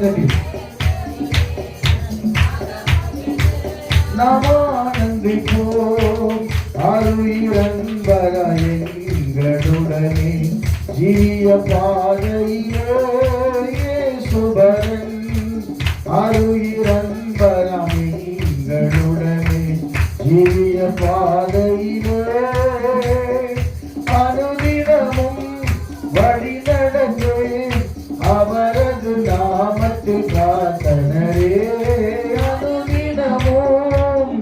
கைதட்டி நாம் ஆனந்திப்போம். அருளிரன்பரா எங்களுடனே ஜீவிய பாதையிலோ இயேசுபரன். அருளிரன்பரா எங்களுடனே ஜீவிய பாதையிலோ அனுதினமும் வழி நடந்து அவரது நாமத்தில் காத்தனரே. அனுதினமும்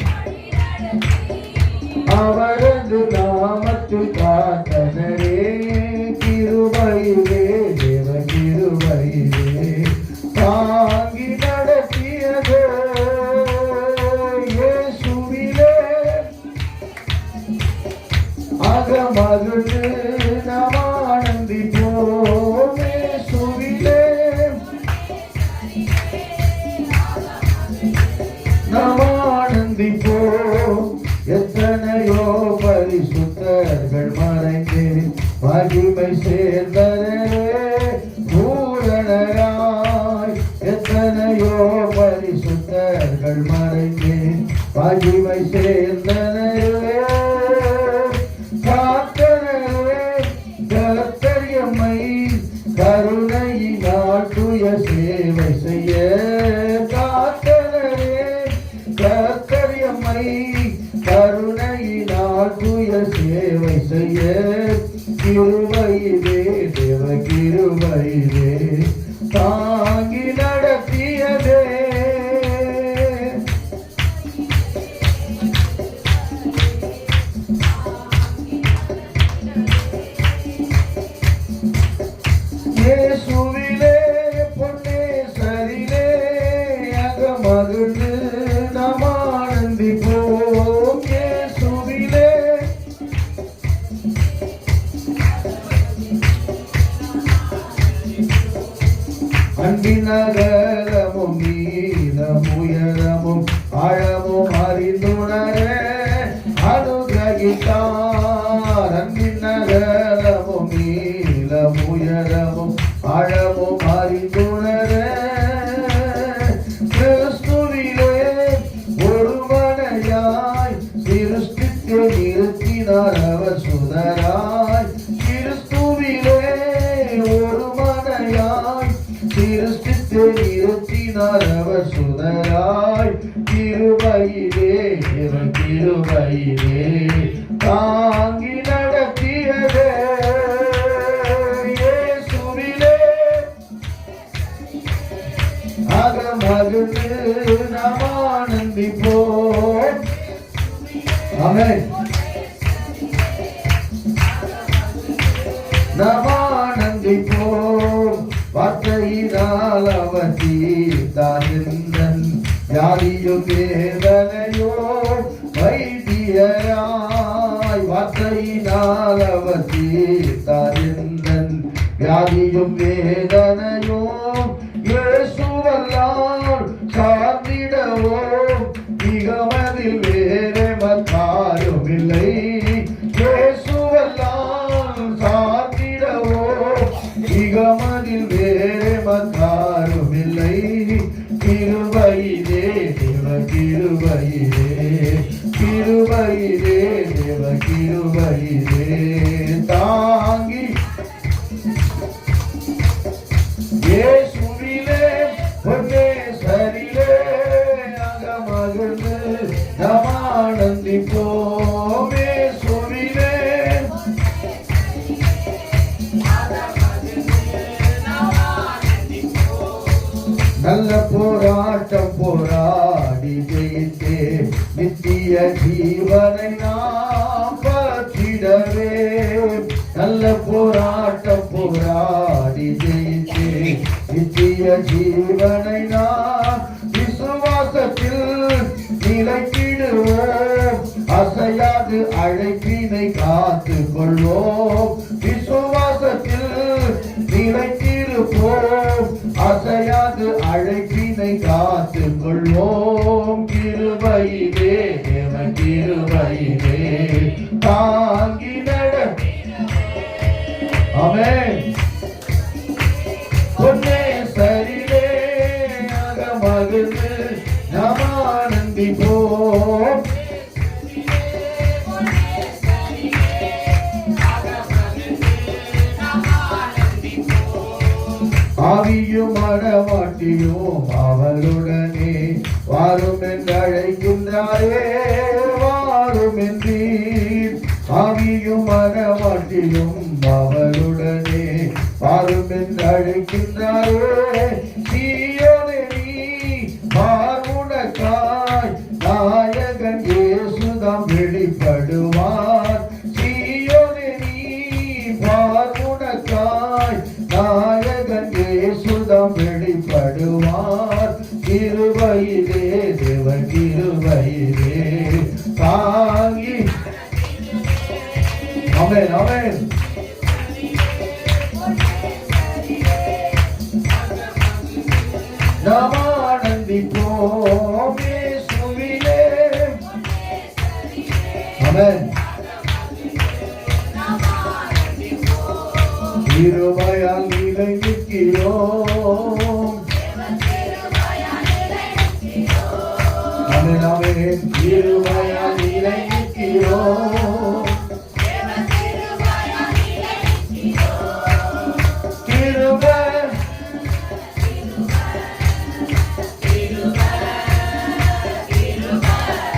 அவரது நாமத்தில் காத்தனரே. கிருபையிலே தேவ கிருபையிலே தாங்கி நடத்தியது இயேசுவிலே அகமகிழ்ந்து நாம் ஆனந்திப்போம். இயேசுவிலே நாம் ஆனந்திப்போம். எத்தனையோ பரிசுத்தர்கள் மறைந்து மகிமை சேர்ந்தனரே பூரணராய். எத்தனையோ பரிசுத்தர்கள் மறைந்து மகிமை சேர்ந்தனரே காத்தனரே. கர்த்தரியம்மை கருணையினால் துய சேவை செய்ய காத்தனரே. கர்த்தரியம்மை கருணையினால் துய சேவை செய்ய கிருபையிலே தேவ கிருபையிலே தாங்கி நடத்தியதே. இயேசுவிலே பொன்னேசரிலே அகமகிழ்ந்து நாம் ஆனந்திப்போம். இயேசுவிலே அன்பின் அகலமும் நீளமும் உயரமும் ஆழமும் அறிந்துணர அனுகிரகித்தார். அன்பின் அகலமும் நீளமும் உயரமும் ஆழமும் அறிந்துணர கிறிஸ்துவிலே ஒருவனையாய் சிருஷ்டித்து நிறுத்தினார் அவர் சுதராய். கிறிஸ்துவிலே ஒருவனையாய் சிருஷ்டித்து நிறுத்தினார் அவர் சுதராய். கிருபையிலே இவன் கிருபையிலே தாங்கி நடத்தியதே இயேசுவிலே அகமகிழ்ந்து நாம் ஆனந்திப்போம். ஆமென். நாம் ஆனந்திப்போம். வார்த்தையினால் அவர் தீர்த்தார் எந்தன் வியாதியும் வேதனையோ வைத்தியராய். வார்த்தையினால் அவர் தீர்த்தார் எந்தன் வியாதியும் வேதனையோ இயேசுவல்லால் சார்ந்திடவோ மிகமதில் வேறு மத்தாரும் இல்லை. இயேசுவல்லால் சார்ந்திடவோ மிகமதில் வேறு மத்தாரும் இல்லை. கிருபையிலே தேவ கிருபையிலே கிருபையிலே தேவ கிருபையிலே தாங்கி இயேசுவிலே பொன்னேசரிலே அகமகிழ்ந்து நாம் ஆனந்திப்போம். இயேசுவிலே நல்ல போராட்டம் போராடி ஜெயித்தே நித்திய ஜீவனை நாம் பற்றிடவே. நல்ல போராட்டம் போராடி ஜெயித்தே நித்திய ஜீவனை நாம் விசுவாசத்தில் நிலைத்திடுவோம். அசையாது அழைப்பினை காத்து கொள்வோம். விசுவாசத்தில் நிலைத்திருப்போம். அசையாது அழைப்பினை காத்து கொள்வோம். கிருபையிலே தேவ கிருபையிலே தாங்கி நட. ஆமென். பொன்னேசரிலே மாறும் என்றீர். ஆவியும் மனவாட்டியும் அவருடனே மாறும் என்று அழைக்கின்றாரே. சீயோனே நீ மாறுனக்காய் நாயகன் இயேசுதாம் வெளிப்படுவார். சீயோனே நீ மாறுனக்காய் நாயகன் இயேசுதாம் வெளிப்படுவார். கிருபையிலே தேவ கிருபையிலே தாங்கி. ஆமென் ஆமென். நாம் ஆனந்திப்போம் இயேசுவிலே. ஆமென். கிருபையால் நிலை நிற்கிறோம். ஆமென் ஆமென். கிருபையால் நிலை நிற்கிறோம். கிருபை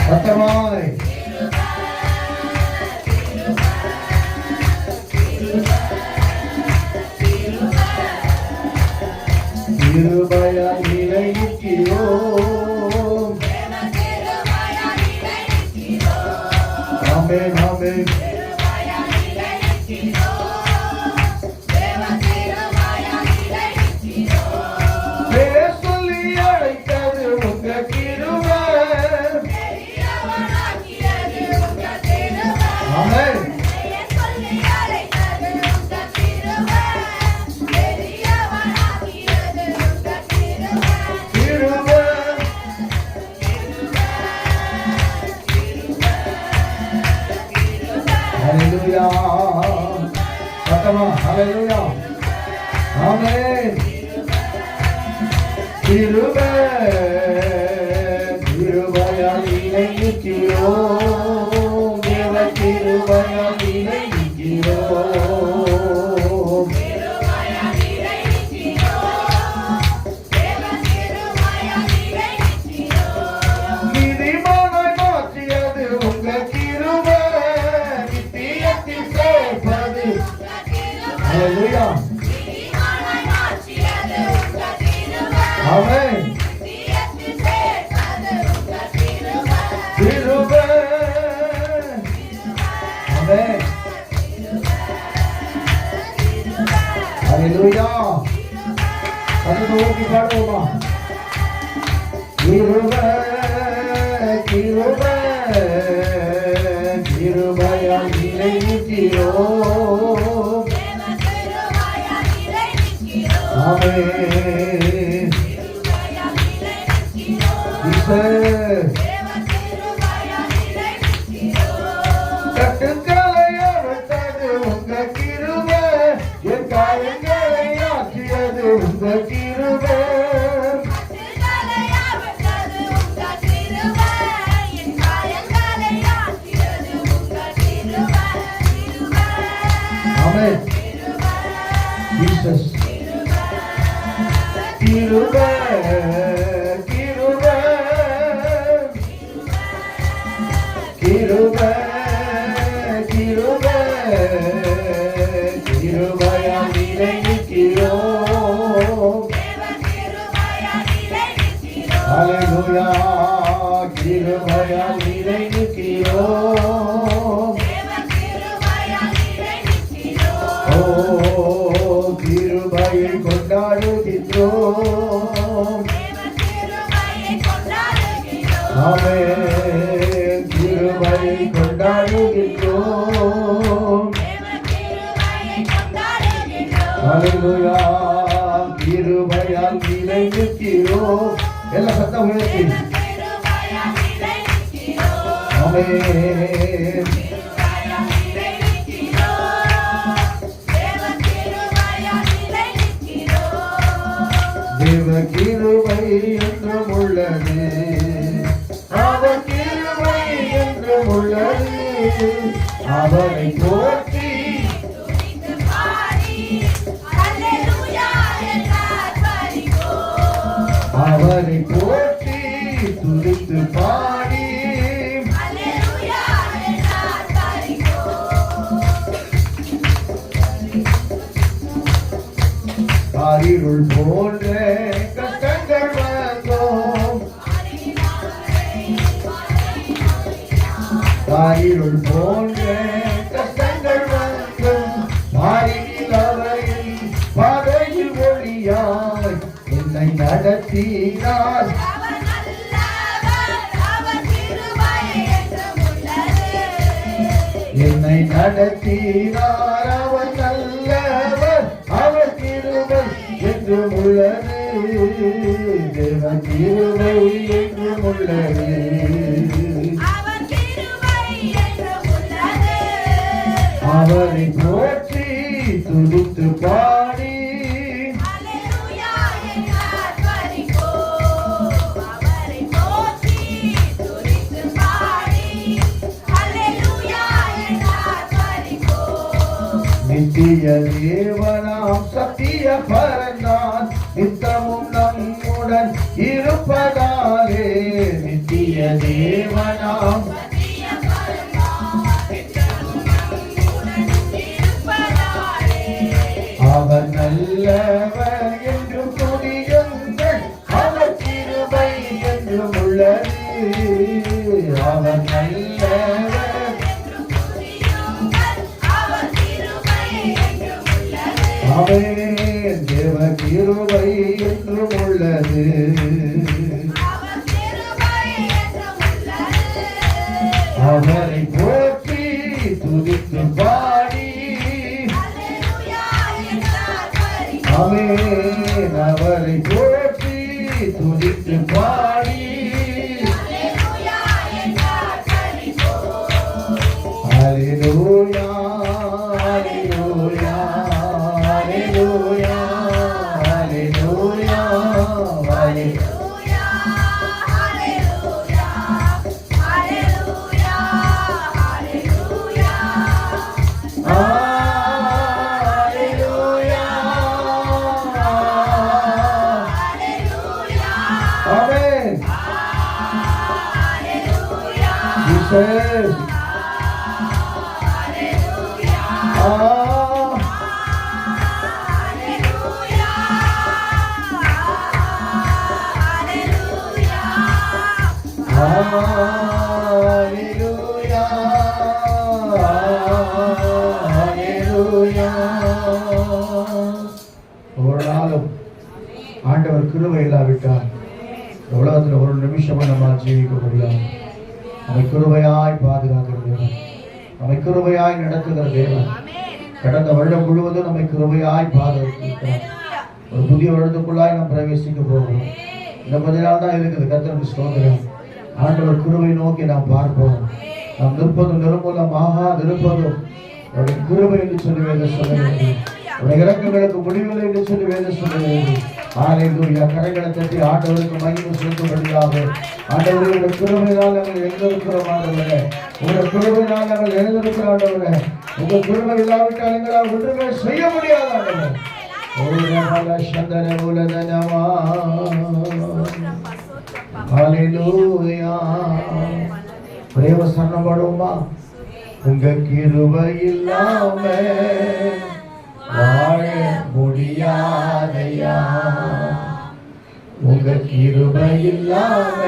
சத்தமாய் கிருபையால் நிலை நிற்கிறோம். ஆமென் ஆமென். பேர் சொல்லி அழைத்தது உங்க கிருபை. ஆமென். கிருபை ஹல்லேலூயா. சத்தமா ஹல்லேலூயா. ஆமென். கிருபை கிருபையால் நிலை நிற்கிறோம். தேவ கிருபையால் நிலை நிற்கிறோம். நீதிமானாய் மாற்றியது உங்க கிருபை. நித்தியத்தில் சேர்ப்பது. ஹல்லேலூயா. ஆமென். கிருபை. ஆமென். ஹல்லேலூயா. அது நோக்கி பாடுவோமா? கிருபை கிருபை கிருபையால் நிலை நிற்கிறோம். ஆமென். கட்டுக்களை அறுத்தது உங்க கிருபை. என் காயங்களை ஆற்றியது உங்க கிருபை. ஆமென். ஜீசஸ். கிருபை கிருபை கிருபை கிருபை கிருபையால் நிலை நிற்கிறோம். ஹல்லேலூயா. கிருபையால் நிலை நிற்கிறோம். ஓ கிருபையை கொண்டாடுகின்றோம். ஆமென். கிருபையை கொண்டாடுகின்றோம். ஹல்லேலூயா. கிருபையால் நிலை நிற்கிறோம். எல்லா சத்தம் உயர்த்தி. ஆமென். தேவ கிருபை என்றும் உள்ளது. அவர் கிருபை என்றும் உள்ளது. அவரை போற்றி அவரை போற்றி துதித்து பாடி தாயிருள் போன்ற கஷ்டங்கள் வந்தும் மாறினில் அவையில் பாதையில் ஒளியாய் என்னை நடத்தினார். என்னை நடத்தினார் அவர் நல்லவர், அவர் கிருபை என்றும் உள்ளது. தேவ கிருபை என்றும் உள்ளது. அவரை போற்றி துதித்து பாடி நித்திய தேவனாம் சத்திய பரந்தான் நித்தமும் நம்முடன் இருப்பதாலே. நித்திய தேவனாம் அவர் நல்லவர் என்று துதியுங்கள், அவர் கிருபை என்றும் உள்ளது. அவர் நல்லவர், ஆமென். தேவ கிருபை என்றும் உள்ளது. அவரை போற்றி துதித்து பாடி ஆமென். அவரை போற்றி துதித்து பாடி ஹல்லேலூயா ஹல்லேலூயா ஹல்லேலூயா ஹல்லேலூயா ஹல்லேலூயா Amen. Jesus. ஒரு நாளும் ஆண்டவர் கிருபை இல்லாவிட்டால் உலகத்தில் ஒரு நிமிஷமும் நம்மால் ஜீவிக்க முடியாது. நம்மை கிருபையாய் பாதுகாக்கிற தேவன், நம்மை கிருபையாய் நடத்துகிற தேவன். கடந்த வருடம் முழுவதும் நம்மை கிருபையாய் பாதுகாத்திருக்கிறார். ஒரு புதிய வருடத்துக்குள்ளாய் நாம் பிரவேசிக்க போகிறோம். இந்த 10 நாள் தான் இருக்குது. கர்த்தருக்கு ஸ்தோத்திரம். ஆண்டவர் கிருபை நோக்கி நாம் பார்ப்போம். நாம் நிற்பதும் நிர்மூலமாக இருப்பதும் அவருடைய கிருபை என்று சொல்லி வேதம் சொல்லுகிறது. அவருடைய இறக்கங்களுக்கு முடிவில்லை என்று சொல்லி வேதம் சொல்லுகிறது. ஹல்லேலூயா. கரங்களை தட்டி ஆண்டவருக்கு மகிமை செலுத்தும்படியாக ஆண்டவருடைய கிருபையினால் நாங்கள் எழுந்திருக்கிறோம். ஆண்டவரே, உங்களுடைய கிருபையினால் நாங்கள் எழுந்திருக்கிறோம். ஆண்டவரே, உங்கள் கிருபை இல்லாவிட்டால் எங்களால் ஒன்றுமே செய்ய முடியாது. ஆண்டவரே, ஹல்லேலூயா. பிரேம சரணப்படுமா? உங்க கிருபை இல்லாம வாழ முடியாதையா. உங்க கிருபை இல்லாம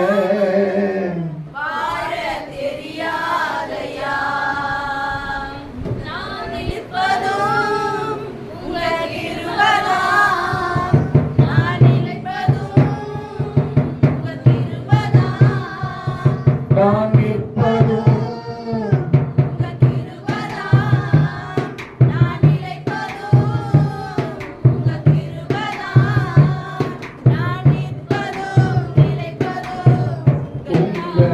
வாழ தெரியாதையா. நான் நிற்பதும் உங்க கிருபைதான். நான் நிற்பதும் உங்க கிருபைதான். நான் நிற்பதும் உங்க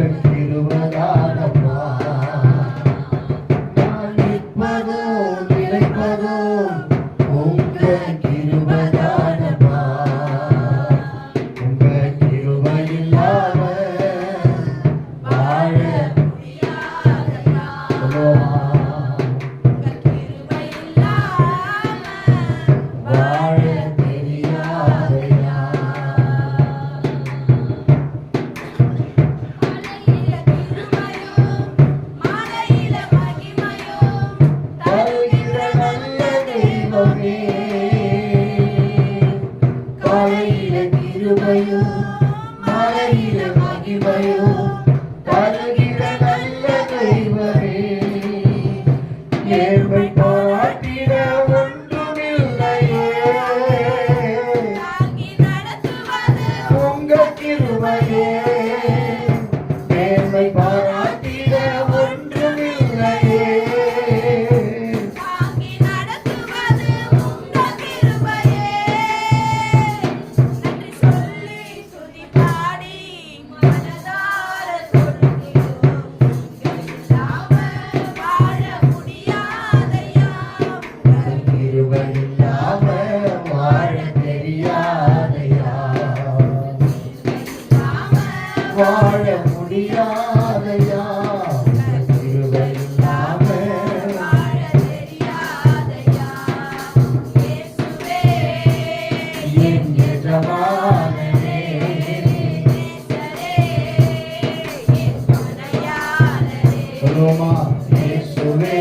சொல்லுவோமா? இயேசுவே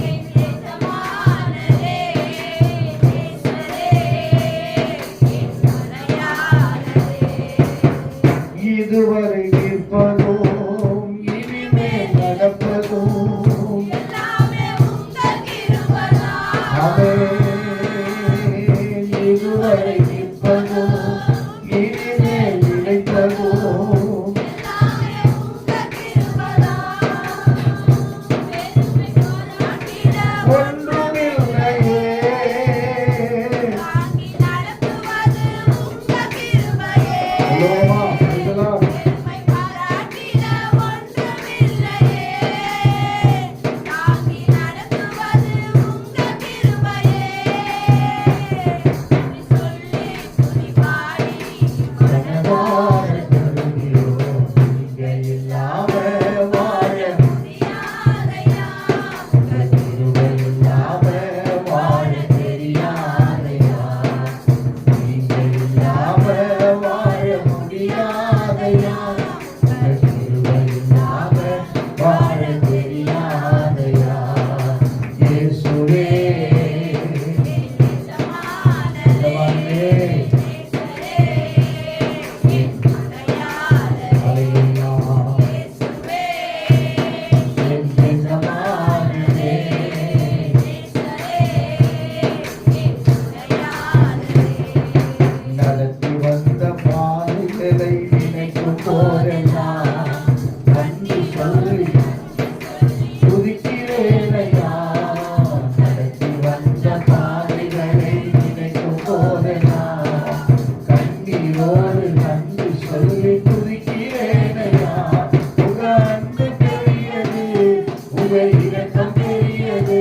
எஜமானரே, நேசரே, என் அடையாளரே. இதுவரை நிற்பதும் இனிமேல் நடப்பதும் எல்லாமே உங்க கிருபைதான். ஆமென். இதுவரை நிற்பதும் இனிமேல் நினைப்பதும் எல்லாமே உங்க கிருபைதான். பெருமை பாராட்டிட ஒன்றுமில்லையே. தாங்கி நடத்துவது உங்க கிருபையே. சொல்லுவோமா? சொல்லலாம். பெருமை பாராட்டிட ஒன்றுமில்லையே. தாங்கி நடத்துவது உங்க கிருபையே. சொல்லி துதி பாடி மனதார கருதியோம். நீங்க இல்லாம வாழ முடியாதையா. உங்க கிருபை இல்லாம வாழ தெரியாதையா. நீங்க இல்லாம வாழ முடியாதையா. உங்க கிருபை இல்லாம வாழ தெரியாதையா. இயேசுவே எஜமானரே, நேசரே, என் அடையாளரே. அல்லேலூயா. இயேசுவே, என் எஜமானனே. நேசரே, என் அடையாளரே. நடத்தி வந்த பாதைகளை நினைக்கும் போதெல்லாம் நன்றி சொல்லி துதிக்கிறேனையா. நடத்தி வந்த பாதைகளை நினைக்கும் போதெல்லாம் கண்ணீரோடு நன்றி சொல்லி துதிக்கிறேனையா. உங்க அன்பு பெரியது, உங்க இரக்கம் பெரியது,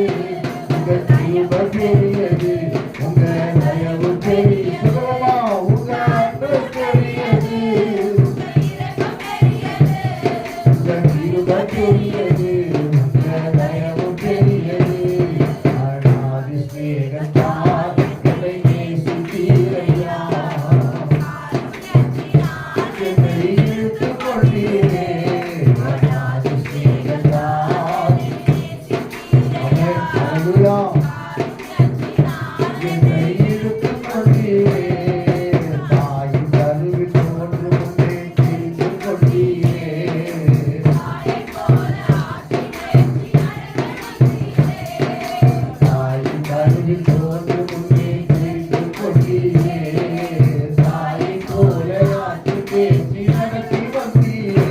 உங்க கிருபை பெரியது, உங்க தயவு பெரியது. சொல்லுவோமா? உங்க அன்பு பெரியது, இரக்கம் பெரியது. உங்க கிருபை பெரியது, உங்க தயவு பெரியது. அநாதி சிநேகத்தால் என்னை நேசித்தீரையா. என்னை இழுத்துக் கொண்டீரே. அநாதி சிநேகத்தால். ஆமென். அல்லேலூயா. என்னை இழுத்துக் கொண்டீரே. தாயின் கருவில் தோன்றும் முன்னே தெரிந்து கொண்டீரே. தாயின் கருவில் தோன்றும் முன்னே தெரிந்து கொண்டீரே. தாயைப் போல ஆற்றி பேசி நடத்தி வந்தீரே.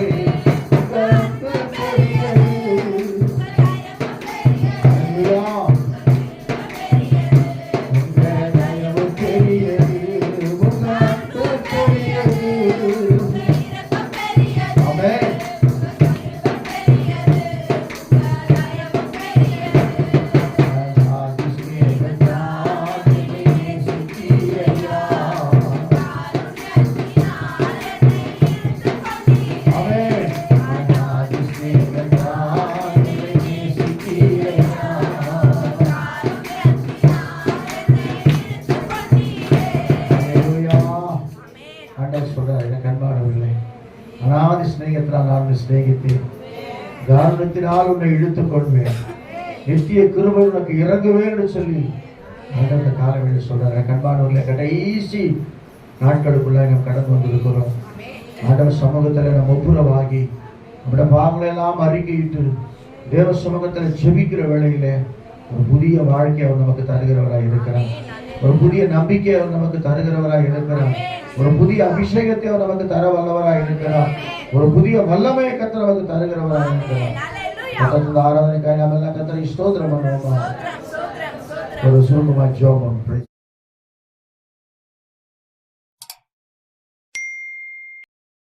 உங்க அன்பு பெரியது. அல்லேலூயா. உங்க தயவு பெரியது, உங்க அன்பு பெரியது. இரக்கம் பெரியது. ஆமென். அநாதி சிநேகத்தால் என்னை நேசித்தீரையா. ஆமென். அநாதி சிநேகத்தால் என்னை நேசித்தீரையா. அல்லேலூயா. ஆண்டவர் சொல்றார், எனக்கு அன்பானவர்களே, அநாதி சிநேகத்தினால் நான் உன்னை சிநேகித்தேன், காரணத்தினால் உன்னை இழுத்துக் கொள்வேன், நித்திய கிருபை உனக்கு இறங்குவேன் என்று சொல்லி ஆண்டவர் இந்த காலவெளியில் சொல்றார். எனக்கு அன்பானவர்களே, கடைசி நாட்களுக்குள்ள நாம் கடந்து வந்திருக்கிறோம். ஆண்டவர் சமூகத்தில் நாம் ஒப்புரவாகி நம்முடைய பாவங்களை எல்லாம் அறிக்கையிட்டு தேவ சமூகத்தில் ஜெபிக்கிற வேளையில ஒரு புதிய வாழ்க்கையை அவர் நமக்கு தருகிறவராய் இருக்கிறார். ஒரு புதிய நம்பிக்கையை அவர் நமக்கு தருகிறவராய் இருக்கிறார். ஒரு புதிய அபிஷேகத்தை அவர் நமக்கு தர வல்லவராய் இருக்கிறார். ஒரு புதிய வல்லமையை கர்த்தர் நமக்கு தருகிறவராய் இருக்கிறார். கர்த்தருடைய ஆராதனைக்காய் நாம் எல்லாம் கர்த்தரை ஸ்தோத்திரம் பண்ணுவோமா? சோத்ரம், சோத்ரம், சோத்ரம். ஒரு சுருக்கமாய் ஜெபம்.